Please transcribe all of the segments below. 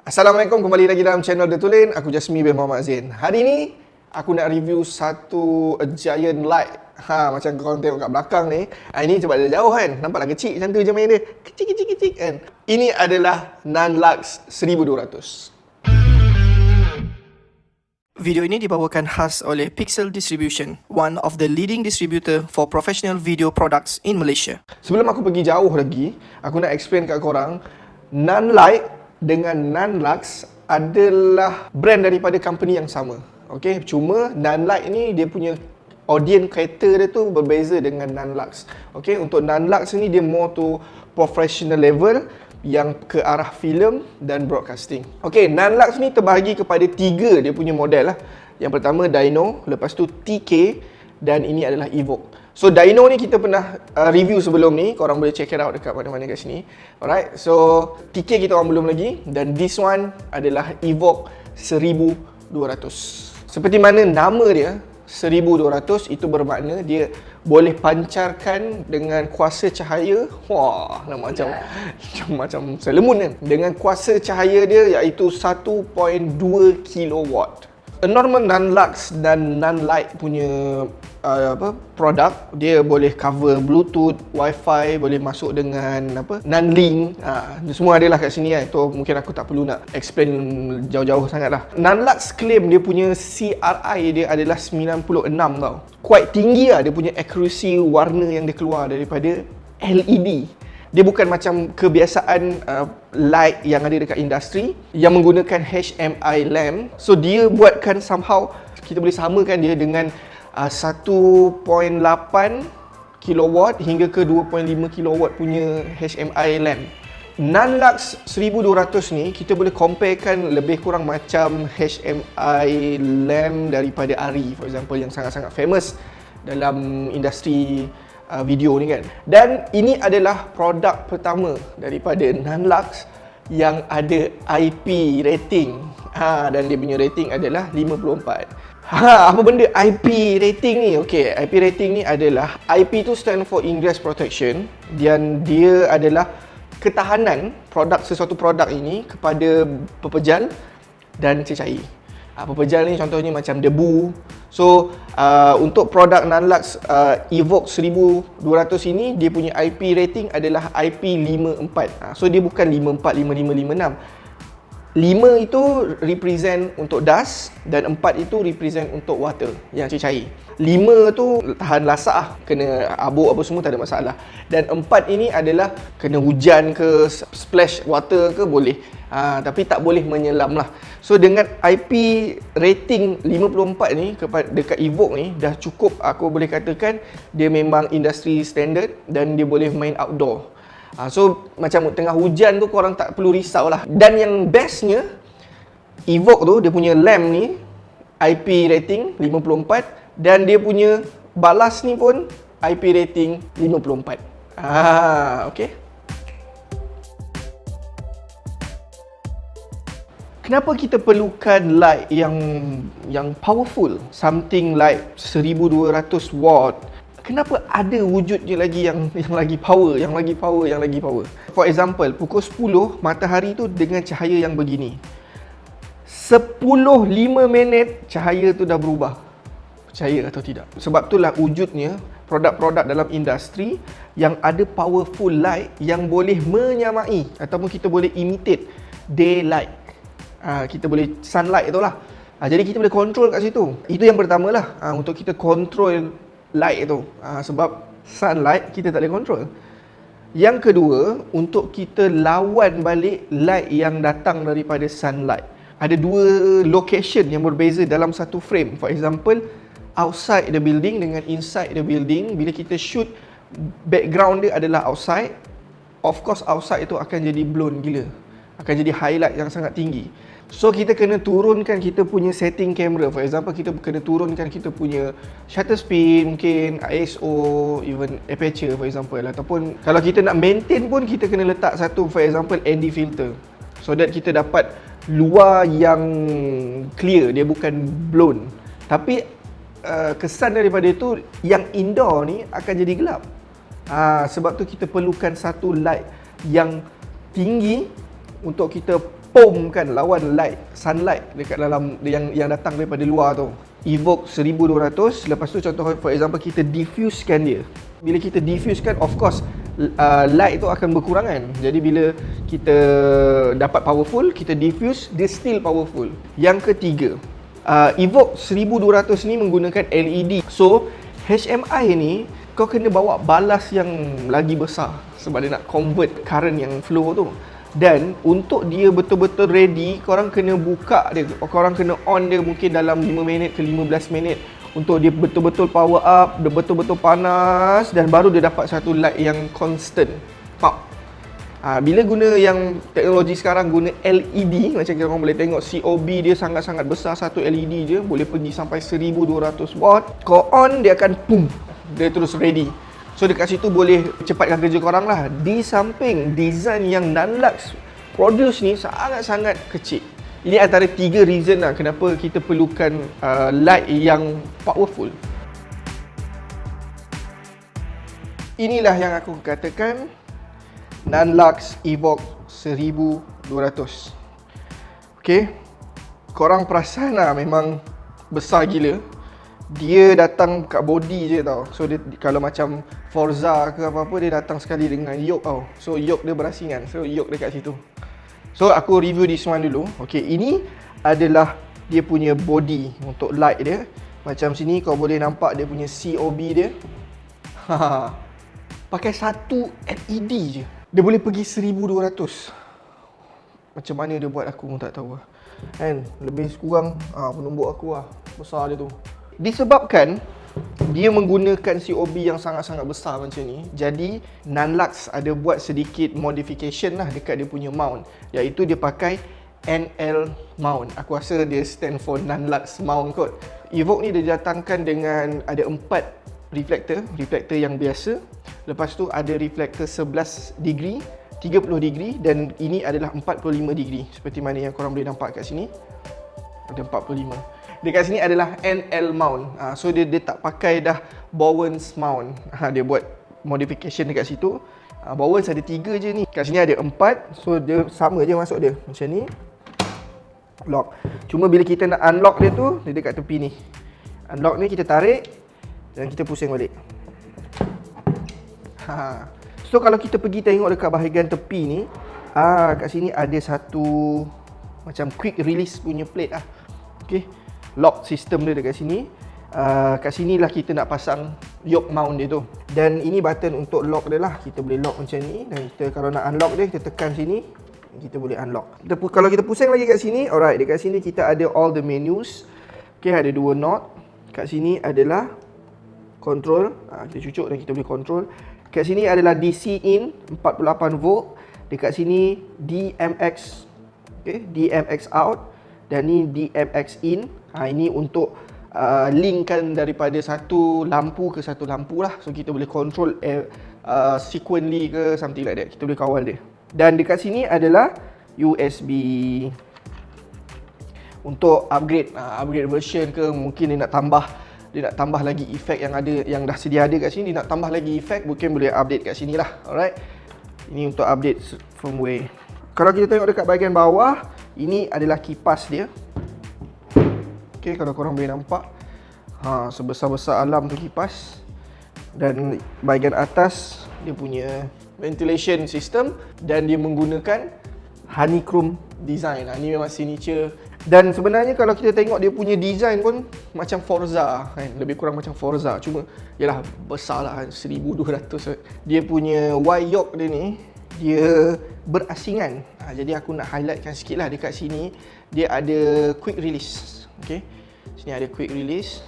Assalamualaikum, kembali lagi dalam channel The Tulen. Aku Jasmine bin Muhammad Zain. Hari ni aku nak review satu giant light. Macam korang tengok kat belakang ni. Ini sebab dia jauh kan. Nampaklah kecil macam tu je main dia. Kecil kan. Ini adalah Nanlux 1200. Video ini dibawakan khas oleh Pixel Distribution, one of the leading distributor for professional video products in Malaysia. Sebelum aku pergi jauh lagi, aku nak explain kat korang, Nanlite dengan Nanlux adalah brand daripada company yang sama. Okay? Cuma Nanlite ni dia punya audience cater dia tu berbeza dengan Nanlux. Okay? Untuk Nanlux ni dia more to professional level yang ke arah filem dan broadcasting. Okay, Nanlux ni terbahagi kepada 3 dia punya model lah. Yang pertama Dino, lepas tu TK dan ini adalah Evoke. So Dino ni kita pernah review sebelum ni, korang boleh check it out dekat mana-mana kat sini. Alright, so TK kita orang belum lagi dan this one adalah Evoke 1200. Seperti mana nama dia 1200 itu bermakna dia boleh pancarkan dengan kuasa cahaya. Wah, macam selemun kan. Dengan kuasa cahaya dia iaitu 1.2 kilowatt. A normal Nanlux dan Nanlite punya produk, dia boleh cover Bluetooth, Wi-Fi, boleh masuk dengan Nanlink. Semua adalah kat sini kan. Itu mungkin aku tak perlu nak explain jauh-jauh sangat lah. Nanlux claim dia punya CRI dia adalah 96 tau. Quite tinggi lah dia punya accuracy warna yang dia keluar daripada LED. Dia bukan macam kebiasaan light yang ada dekat industri yang menggunakan HMI lamp. So dia buatkan somehow kita boleh samakan dia dengan 1.8 kilowatt hingga ke 2.5 kilowatt punya HMI lamp. Nanlux 1200 ni kita boleh comparekan lebih kurang macam HMI lamp daripada ARRI for example, yang sangat-sangat famous dalam industri video ni kan. Dan ini adalah produk pertama daripada Nanlux yang ada IP rating. Dan dia punya rating adalah 54. Apa benda IP rating ni? Okay, IP rating ni adalah, IP tu stand for Ingress Protection, dan dia adalah ketahanan sesuatu produk ini kepada pepejal dan cecair. Pepejal ni contohnya macam debu. So untuk produk Nanlux Evoke 1200 ini, dia punya IP rating adalah IP54. So dia bukan 54, 55, 56. 5 itu represent untuk dust dan 4 itu represent untuk water yang cecair. 5 tu tahan lasak, kena abuk apa semua tak ada masalah. Dan 4 ini adalah kena hujan ke splash water ke boleh. Tapi tak boleh menyelam lah. So dengan IP rating 54 ni dekat Evoke ni dah cukup, aku boleh katakan dia memang industry standard dan dia boleh main outdoor. So macam tengah hujan tu korang tak perlu risau lah. Dan yang bestnya, Evoke tu dia punya lamp ni IP rating 54 dan dia punya balas ni pun IP rating 54. Okay. Kenapa kita perlukan light yang powerful, something like 1200 watt? Kenapa ada wujudnya lagi yang lagi power. For example, pukul 10 matahari tu dengan cahaya yang begini. 10-5 minit cahaya tu dah berubah. Percaya atau tidak? Sebab itulah wujudnya produk-produk dalam industri yang ada powerful light yang boleh menyamai ataupun kita boleh imitate daylight. Kita boleh sunlight tu lah. Jadi kita boleh control kat situ. Itu yang pertama lah, untuk kita control light tu. Sebab sunlight kita tak boleh control. Yang kedua, untuk kita lawan balik light yang datang daripada sunlight. Ada 2 location yang berbeza dalam satu frame. For example, outside the building dengan inside the building. Bila kita shoot, background dia adalah outside. Of course outside itu akan jadi blown gila, akan jadi highlight yang sangat tinggi. So kita kena turunkan kita punya setting kamera. For example, kita kena turunkan kita punya shutter speed, mungkin ISO, even aperture for example. Ataupun kalau kita nak maintain pun kita kena letak satu, for example, ND filter, so that kita dapat luar yang clear, dia bukan blown. Tapi kesan daripada itu, yang indoor ni akan jadi gelap. Sebab tu kita perlukan satu light yang tinggi untuk kita pom kan lawan sunlight dekat dalam yang datang daripada luar tu. Evoke 1200, lepas tu contoh for example kita diffusekan dia. Bila kita diffusekan, of course light tu akan berkurangan. Jadi bila kita dapat powerful, kita diffuse, dia still powerful. Yang ketiga, Evoke 1200 ni menggunakan LED. So HMI ni kau kena bawa balas yang lagi besar sebab dia nak convert current yang flow tu. Dan untuk dia betul-betul ready, korang kena buka dia, korang kena on dia mungkin dalam 5 minit ke 15 minit untuk dia betul-betul power up, dia betul-betul panas, dan baru dia dapat satu light yang constant. Pop. Bila guna yang teknologi sekarang guna LED, macam korang boleh tengok COB dia sangat-sangat besar, satu LED je boleh pergi sampai 1200 watt. Kau on dia akan boom, dia terus ready. So dekat situ boleh cepatkan kerja korang lah. Di samping design yang Nanlux produce ni sangat-sangat kecil. Ini antara 3 reason lah kenapa kita perlukan light yang powerful. Inilah yang aku katakan Nanlux Evoke 1200. Okay, korang perasan lah memang besar gila. Dia datang kat body je tau. So dia, kalau macam Forza ke apa-apa, dia datang sekali dengan yoke tau. So yoke dia berasingan. So yoke dekat situ. So aku review this one dulu. Okay, ini adalah dia punya body untuk light dia. Macam sini kau boleh nampak dia punya COB dia. Pakai satu LED je, dia boleh pergi 1200. Macam mana dia buat aku pun tak tahu lah. Kan, lebih kurang penumbuk aku lah, besar dia tu. Disebabkan dia menggunakan COB yang sangat-sangat besar macam ni, jadi Nanlux ada buat sedikit modification lah dekat dia punya mount, iaitu dia pakai NL mount. Aku rasa dia stand for Nanlux mount kot. Evoke ni dia datangkan dengan ada 4 reflektor yang biasa. Lepas tu ada reflektor 11 degree, 30 degree, dan ini adalah 45 degree. Seperti mana yang korang boleh nampak kat sini. Ada 45. Dekat sini adalah NL mount. So dia tak pakai dah Bowens mount. Dia buat modification dekat situ. Bowens ada 3 je ni. Kat sini ada 4. So dia sama je masuk dia. Macam ni. Lock. Cuma bila kita nak unlock dia tu, dia dekat tepi ni. Unlock ni kita tarik dan kita pusing balik. So kalau kita pergi tengok dekat bahagian tepi ni, kat sini ada satu macam quick release punya plate lah. Okay, lock system dia dekat sini. Kat sini lah kita nak pasang yoke mount dia tu. Dan ini button untuk lock dia lah. Kita boleh lock macam ni. Dan kita kalau nak unlock dia, kita tekan sini, kita boleh unlock. Kalau kita pusing lagi kat sini, alright, dekat sini kita ada all the menus. Okay, ada 2 knob. Kat sini adalah control. Kita cucuk dan kita boleh control. Kat sini adalah DC in 48 volt. Dekat sini DMX, okay, DMX out, dan ni DMX in. Ini untuk linkkan daripada satu lampu ke satu lampu lah. So kita boleh control sequentially ke something like that. Kita boleh kawal dia. Dan dekat sini adalah USB untuk upgrade, upgrade version ke, mungkin dia nak tambah lagi efek yang ada, yang dah sedia ada kat sini. Dia nak tambah lagi efek, mungkin boleh update kat sini lah. Alright, ini untuk update firmware. Kalau kita tengok dekat bahagian bawah, ini adalah kipas dia. Okay, kalau korang boleh nampak, sebesar-besar alam tu kipas. Dan bahagian atas dia punya ventilation system, dan dia menggunakan honeycomb design. Ini memang signature. Dan sebenarnya kalau kita tengok dia punya design pun macam Forza kan, lebih kurang macam Forza, cuma yalah besar lah, 1200. Dia punya Y-yoke dia ni, dia berasingan. Jadi aku nak highlightkan sikit lah dekat sini. Dia ada quick release. Okay, sini ada quick release.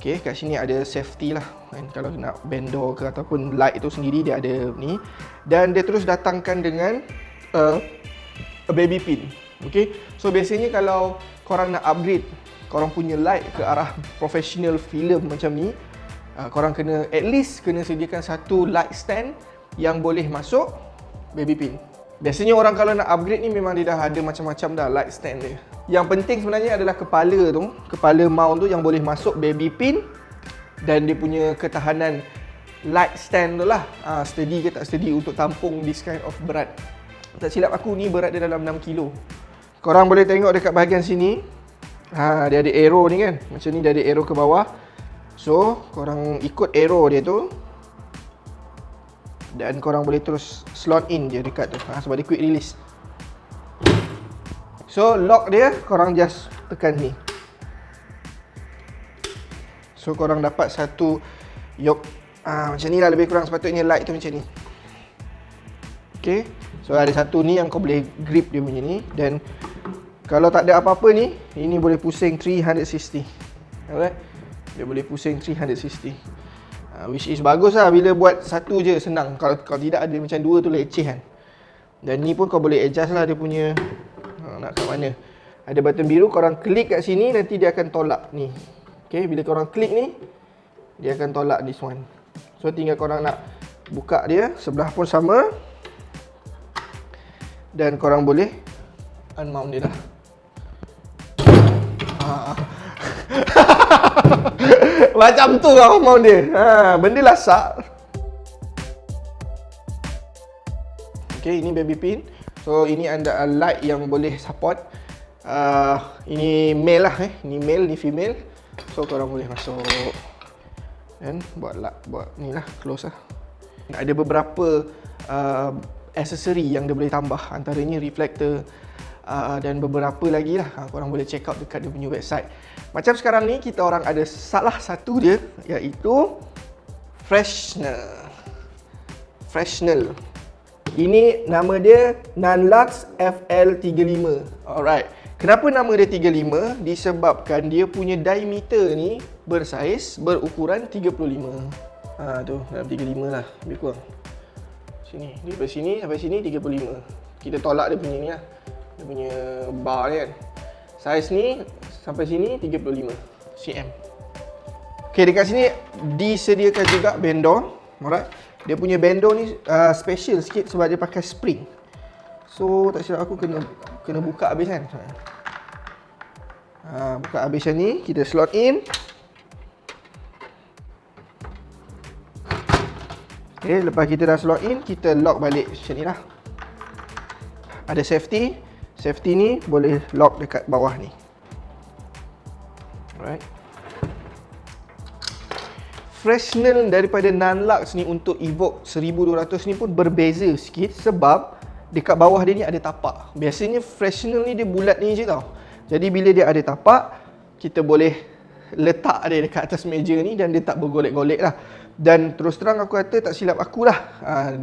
Okay, kat sini ada safety lah kan, kalau nak bend door ke ataupun light tu sendiri dia ada ni. Dan dia terus datangkan dengan a baby pin. Okay, so biasanya kalau korang nak upgrade korang punya light ke arah professional film macam ni, korang kena at least kena sediakan satu light stand yang boleh masuk baby pin. Biasanya orang kalau nak upgrade ni memang dia dah ada macam-macam dah light stand dia. Yang penting sebenarnya adalah kepala mount tu yang boleh masuk baby pin, dan dia punya ketahanan light stand tu lah, steady ke tak steady untuk tampung this kind of berat. Tak silap aku ni berat dia dalam 6 kilo. Korang boleh tengok dekat bahagian sini. Dia ada arrow ni kan. Macam ni dia ada arrow ke bawah. So, korang ikut arrow dia tu. Dan korang boleh terus slot in je dekat tu. Sebab dia quick release. So, lock dia korang just tekan ni. So, korang dapat satu yoke. Macam ni lah lebih kurang sepatutnya light tu macam ni. Okay. So ada satu ni yang kau boleh grip dia punya ni. Dan kalau tak ada apa-apa ni, ini boleh pusing 360. Alright. Dia boleh pusing 360. Which is bagus lah bila buat satu je senang. Kalau tidak ada macam dua tu leceh kan. Dan ni pun kau boleh adjust lah dia punya nak kat mana. Ada button biru, korang klik kat sini nanti dia akan tolak ni. Okay, bila korang klik ni dia akan tolak this one. So tinggal korang nak buka dia, sebelah pun sama. Dan korang boleh unmount dia dah. Macam tu lah mount dia. Benda lasak. Okay, ini baby pin. So ini ada light yang boleh support. Ini male lah Ini male, ni female. So korang boleh masuk. Dan buat ni lah, close lah. Ada beberapa aksesori yang dia boleh tambah, antaranya reflector dan beberapa lagi lah. Korang boleh check out dekat dia punya website. Macam sekarang ni kita orang ada salah satu dia, iaitu Fresnel. Ini nama dia Nanlux FL35. Alright. Kenapa nama dia 35? Disebabkan dia punya diameter ni berukuran 35. Tu dalam 35 lah, lebih kurang. Sini, daripada sini sampai sini 35. Kita tolak dia punya ni lah. Dia punya bar ni kan. Saiz ni sampai sini 35 cm. Okay, dekat sini disediakan juga bendor. Alright. Dia punya bendor ni special sikit sebab dia pakai spring. So tak silap aku kena buka habis kan. Buka habis macam ni, kita slot in. Okay, lepas kita dah slot in, kita lock balik macam ni lah. Ada safety. Safety ni boleh lock dekat bawah ni. Alright. Fresnel daripada Nanlux ni untuk Evoke 1200 ni pun berbeza sikit sebab dekat bawah dia ni ada tapak. Biasanya Fresnel ni dia bulat ni je tau. Jadi bila dia ada tapak, kita boleh letak dia dekat atas meja ni dan dia tak bergolek-golek lah. Dan terus terang aku kata, tak silap aku lah,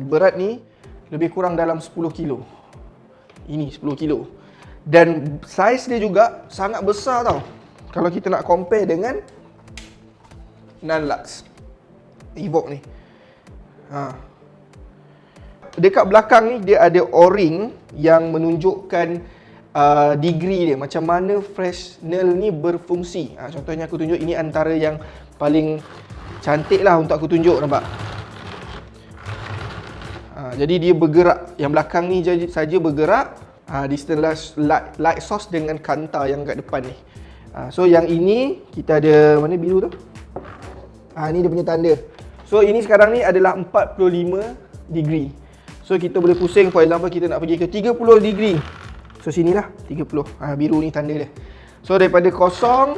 berat ni lebih kurang dalam 10 kilo. Ini 10 kilo. Dan saiz dia juga sangat besar tau. Kalau kita nak compare dengan Nanlux Evoke ni. Dekat belakang ni dia ada O-ring yang menunjukkan degree dia, macam mana Fresnel ni berfungsi. Contohnya aku tunjuk, ini antara yang paling cantik lah untuk aku tunjuk, nampak? Jadi dia bergerak. Yang belakang ni saja bergerak. Distance light source dengan kanta yang kat depan ni. So yang ini kita ada, mana biru tu? Ni dia punya tanda. So ini sekarang ni adalah 45 degree. So kita boleh pusing, for example kita nak pergi ke 30 degree. So sinilah 30. Biru ni tanda dia. So daripada kosong,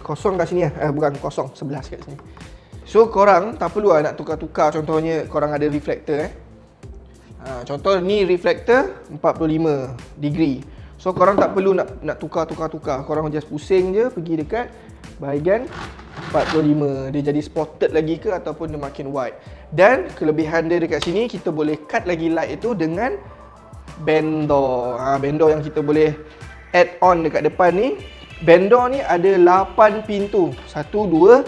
kosong kat sini bukan kosong, 11 kat sini. So korang tak perlu nak tukar-tukar. Contohnya korang ada reflector contoh ni reflector 45 degree. So korang tak perlu nak tukar-tukar. Korang just pusing je pergi dekat bahagian 45. Dia jadi spotted lagi ke ataupun dia makin wide. Dan kelebihan dia dekat sini, kita boleh cut lagi light itu dengan bendor. Bendor yang kita boleh add on dekat depan ni. Bendor ni ada 8 pintu. 1, 2,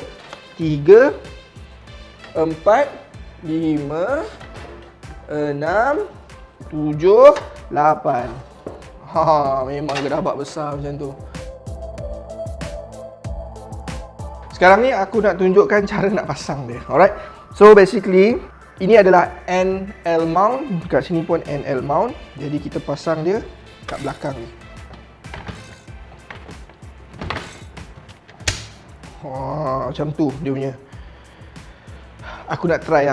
3, 4, 5, 6, 7, 8. Memang gerabak besar macam tu. Sekarang ni aku nak tunjukkan cara nak pasang dia. Alright. So basically ini adalah NL mount. Dekat sini pun NL mount. Jadi kita pasang dia kat belakang ni. Macam tu dia punya. Aku nak try.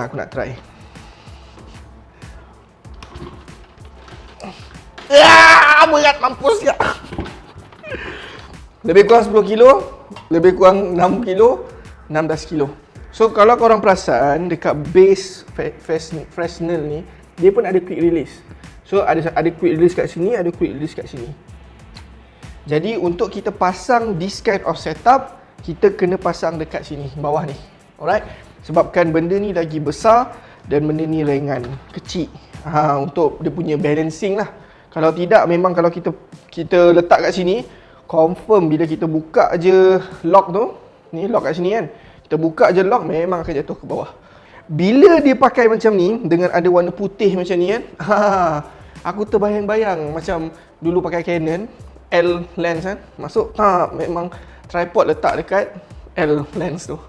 Berat mampus ya. Lebih kurang 10 kilo, lebih kurang 6 kilo, 16 kilo. So kalau korang perasan dekat base Fresnel ni, dia pun ada quick release. So ada quick release kat sini, ada quick release kat sini. Jadi untuk kita pasang this kind of setup, kita kena pasang dekat sini, bawah ni. Alright? Sebabkan benda ni lagi besar dan benda ni ringan, kecil. Untuk dia punya balancing lah. Kalau tidak, memang kalau kita letak kat sini, confirm bila kita buka je lock tu, ni lock kat sini kan, kita buka je lock, memang akan jatuh ke bawah. Bila dia pakai macam ni, dengan ada warna putih macam ni kan, aku terbayang-bayang macam dulu pakai Canon L lens kan, masuk, memang tripod letak dekat L lens tu.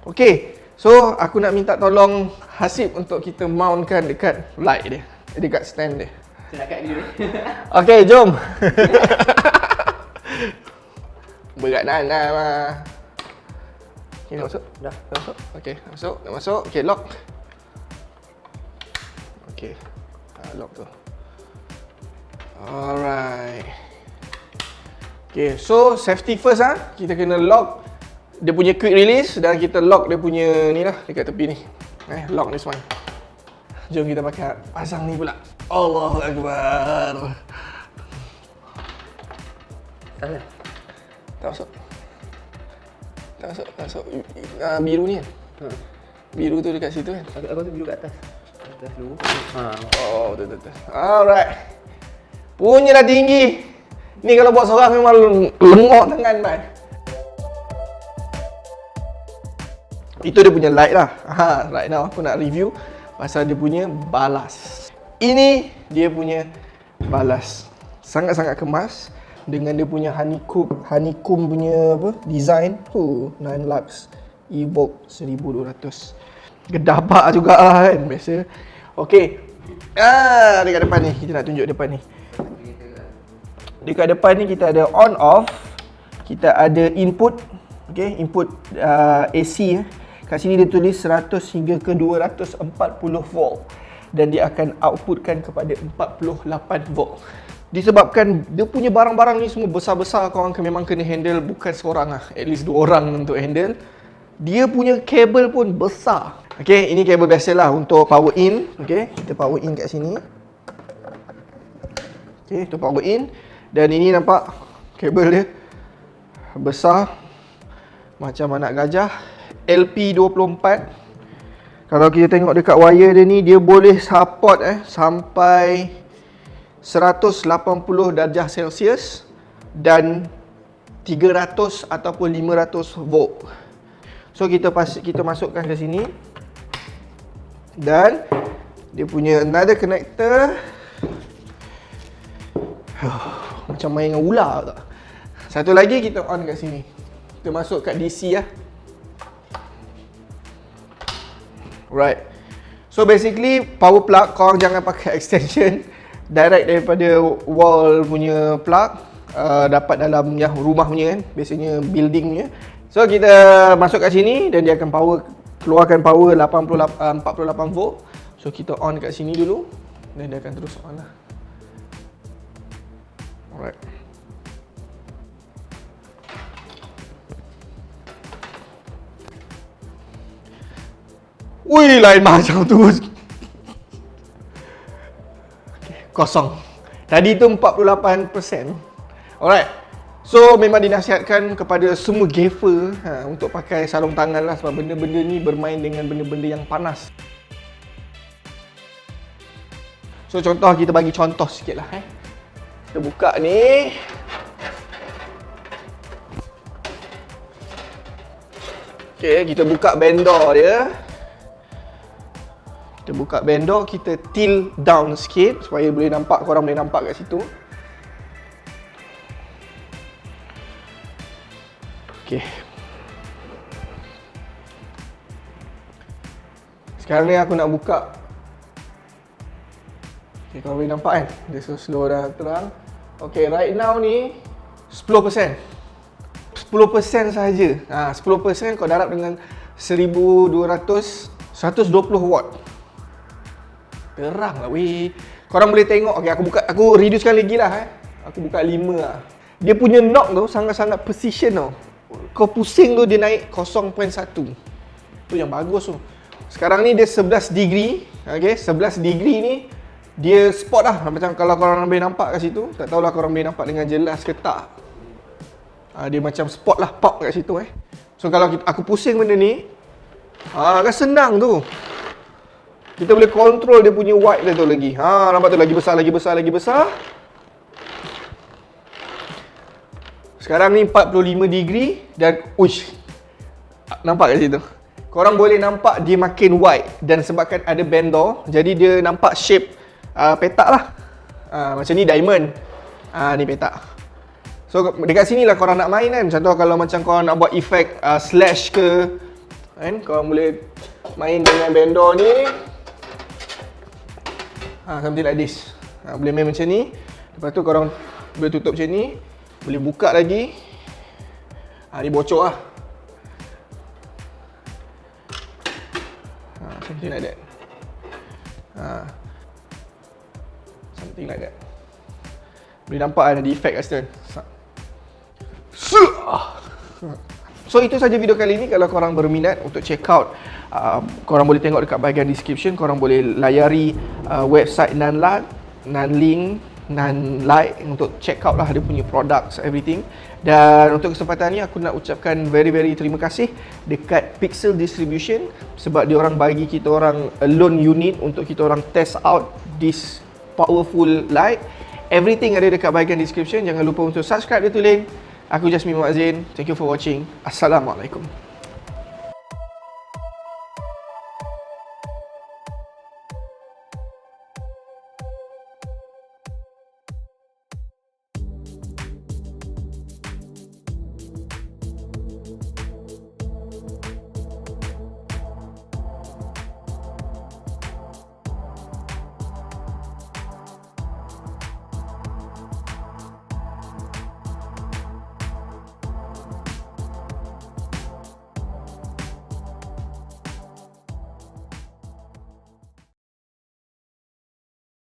Okay, so aku nak minta tolong Hasib untuk kita mountkan dekat light dia, dekat stand dia. Saya nak kat dia. Okay, jom. Berat nak mah. Okay, dah masuk? Dah masuk? Okay, dah masuk. Okay, lock. Okay, lock tu. Alright. Okay, so safety first kita kena lock dia punya quick release dan kita lock dia punya ni lah dekat tepi ni. Lock this one. Jom kita pasang ni pula. Allahu Akbar. Salah. Tak masuk. Biru ni kan? Biru tu dekat situ kan? Aku rasa biru kat atas. Atas dulu. Oh, betul. Alright. Punya dah tinggi. Ni kalau buat seorang memang lengok tangan, bye. Itu dia punya light lah. Right now aku nak review pasal dia punya balas. Ini dia punya balas. Sangat-sangat kemas. Dengan dia punya honeycomb punya design. 9 Lux Evoke 1200. Gedabak juga lah kan, biasa. Okay, dekat depan ni, kita nak tunjuk depan ni. Dekat depan ni kita ada on off, kita ada input. Okay, input AC. Kat sini dia tulis 100 hingga ke 240 volt. Dan dia akan outputkan kepada 48 volt. Disebabkan dia punya barang-barang ni semua besar-besar, korang memang kena handle bukan seorang lah, at least 2 orang untuk handle. Dia punya kabel pun besar. Okay, ini kabel biasa lah untuk power in. Okay, kita power in kat sini. Okay, itu power in. Dan ini nampak kabel dia besar macam anak gajah. LP24. Kalau kita tengok dekat wire dia ni, dia boleh support sampai 180 darjah Celsius dan 300 ataupun 500 volt. So kita masukkan ke sini. Dan dia punya another connector. Macam main dengan ular tak? Satu lagi kita on kat sini. Kita masuk kat DC lah. Right. So basically power plug, korang jangan pakai extension. Direct daripada wall punya plug, dapat dalam yang rumah punya kan, biasanya building punya. So kita masuk kat sini dan dia akan keluarkan power 48 volt. So kita on kat sini dulu dan dia akan terus on lah. Alright. Wih, lain macam tu. Kosong. Tadi tu 48%. Alright. So memang dinasihatkan kepada semua gaffer untuk pakai sarung tangan lah, sebab benda-benda ni bermain dengan benda-benda yang panas. So contoh, kita bagi contoh sikit lah. Kita buka ni. Okay, kita buka bendor dia. Kita buka bendor, kita tilt down sikit supaya boleh nampak, korang boleh nampak kat situ. Okay. Sekarang ni aku nak buka. Okay, korang boleh nampak kan? Dia so slow dah terang. Okay, right now ni 10%. 10% sahaja. 10% kau darab dengan 120 watt. Terang lah weh. Korang boleh tengok. Okay, aku reducekan lagi lah Aku buka 5 lah. Dia punya knock tu sangat-sangat precision tau. Kau pusing tu dia naik 0.1. Tu yang bagus tu. Sekarang ni dia 11 degree. Okay, 11 degree ni dia spot lah. Macam kalau korang boleh nampak kat situ. Tak tahulah korang boleh nampak dengan jelas ke tak. Dia macam spot lah, pop kat situ So kalau aku pusing benda ni, kan senang tu. Kita boleh control dia punya white dia tu lagi. Nampak tu lagi besar, lagi besar, lagi besar. Sekarang ni 45 degree dan uish. Nampak kat situ. Korang boleh nampak dia makin white dan sebabkan ada bend door, jadi dia nampak shape petak lah. Macam ni diamond. Ni petak. So dekat sini lah korang nak main kan. Contoh kalau macam korang nak buat efek slash ke kan, korang boleh main dengan bend door ni. Something like this. Boleh main macam ni. Lepas tu korang boleh tutup macam ni. Boleh buka lagi. Ni bocor lah. Something like that. Something like that. Boleh nampak ada efek kat situ. So itu saja video kali ni. Kalau korang berminat untuk check out, korang boleh tengok dekat bahagian description. Korang boleh layari website Nanlink, Nanlite untuk check out lah dia punya products, everything. Dan untuk kesempatan ni aku nak ucapkan very terima kasih dekat Pixel Distribution sebab dia orang bagi kita orang a loan unit untuk kita orang test out this powerful light. Everything ada dekat bahagian description. Jangan lupa untuk subscribe dia tu link. Aku Jasmine Muazzin. Thank you for watching. Assalamualaikum.